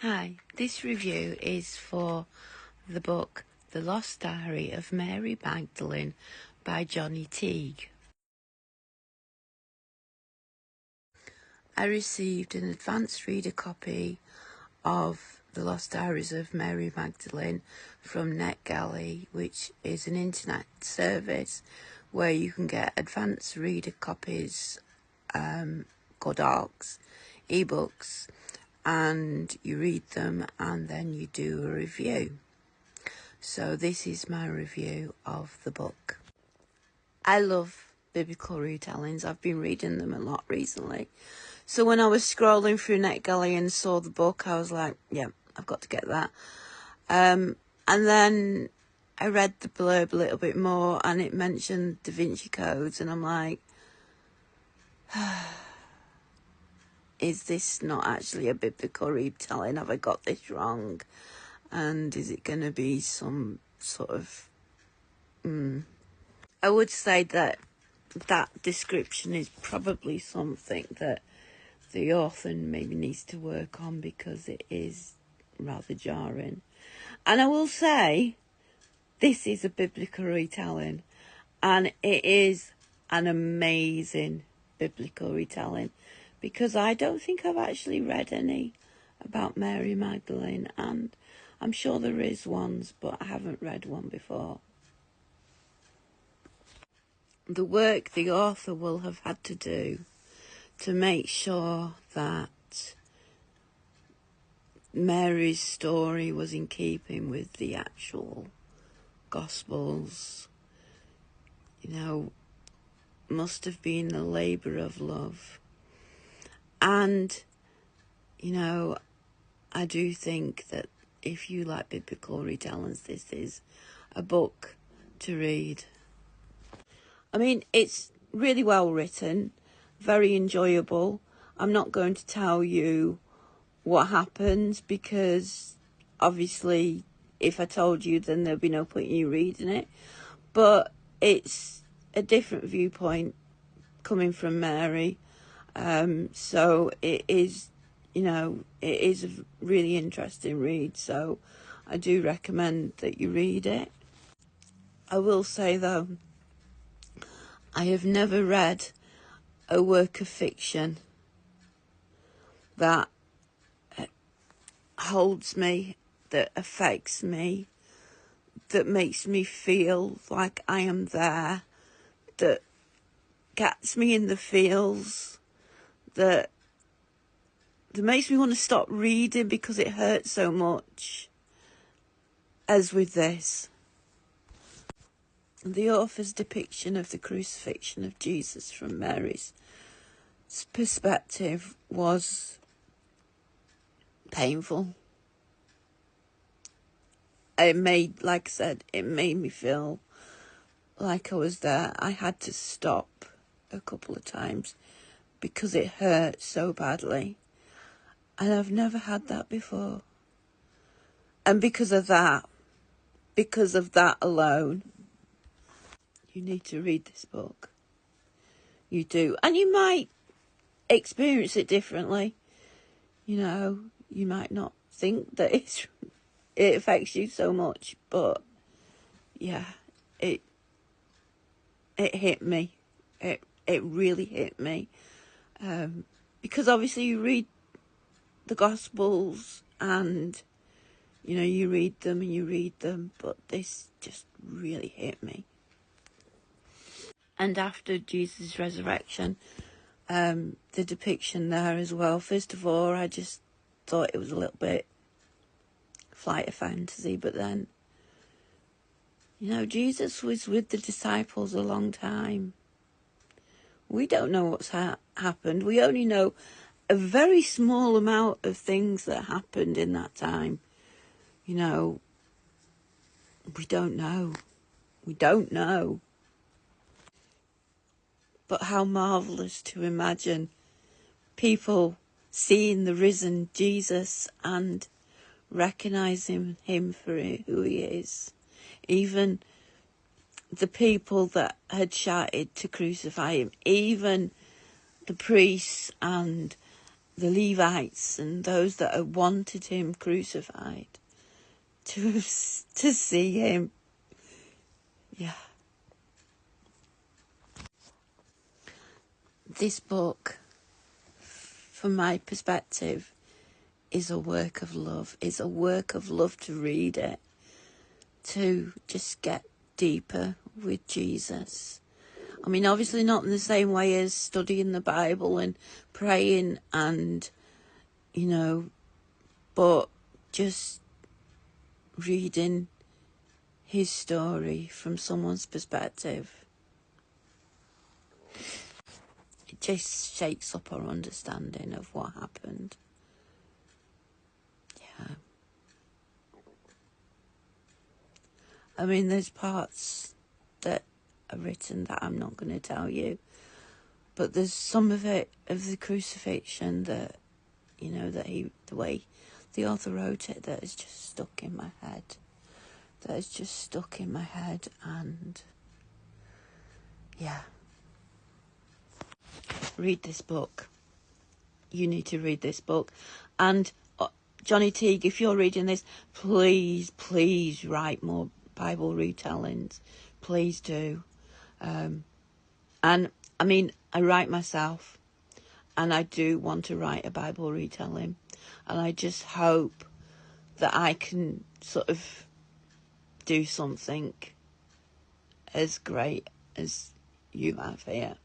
Hi, this review is for the book The Lost Diary of Mary Magdalene by Teague. I received an advanced reader copy of The Lost Diaries of Mary Magdalene from NetGalley, which is an internet service where you can get advanced reader copies, called ARCs, ebooks, and you read them and then you do a review. So this is my review of the book. I love biblical retellings. I've been reading them a lot recently. So when I was scrolling through NetGalley and saw the book, I was like, yeah, I've got to get that. And then I read the blurb a little bit more and it mentioned Da Vinci codes, and I'm like, is this not actually a biblical retelling? Have I got this wrong? And is it going to be some sort of... I would say that description is probably something that the author maybe needs to work on, because it is rather jarring. And I will say, this is a biblical retelling, and it is an amazing biblical retelling, because I don't think I've actually read any about Mary Magdalene, and I'm sure there is ones, but I haven't read one before. The work the author will have had to do to make sure that Mary's story was in keeping with the actual Gospels, must have been a labour of love. And, I do think that if you like biblical retellings, this is a book to read. I mean, it's really well written, very enjoyable. I'm not going to tell you what happens, because obviously if I told you, then there'd be no point in you reading it. But it's a different viewpoint coming from Mary. So it is, it is a really interesting read. So I do recommend that you read it. I will say though, I have never read a work of fiction that holds me, that affects me, that makes me feel like I am there, that gets me in the feels, that makes me want to stop reading because it hurts so much, as with this. The author's depiction of the crucifixion of Jesus from Mary's perspective was painful. It made me feel like I was there. I had to stop a couple of times because it hurt so badly. And I've never had that before. And because of that alone, you need to read this book. You do. And you might experience it differently. You might not think that it affects you so much, but yeah, it hit me. It really hit me. Because obviously you read the Gospels and, you read them, but this just really hit me. And after Jesus' resurrection, the depiction there as well, first of all, I just thought it was a little bit flight of fantasy, but then, Jesus was with the disciples a long time. We don't know what's happened. We only know a very small amount of things that happened in that time. We don't know. We don't know. But how marvellous to imagine people seeing the risen Jesus and recognising him for who he is. Even the people that had shouted to crucify him, even the priests and the Levites and those that had wanted him crucified to see him. Yeah. This book, from my perspective, is a work of love. It's a work of love to read it, to just get deeper with Jesus. I mean, obviously not in the same way as studying the Bible and praying and, but just reading his story from someone's perspective. It just shakes up our understanding of what happened. Yeah. I mean, there's parts that are written that I'm not going to tell you, but there's some of it, of the crucifixion, that, the way the author wrote it, that is just stuck in my head. And yeah. Read this book. You need to read this book. And Johnny Teague, if you're reading this, please write more Bible retellings. Please do. And I mean, I write myself, and I do want to write a Bible retelling. And I just hope that I can sort of do something as great as you have here.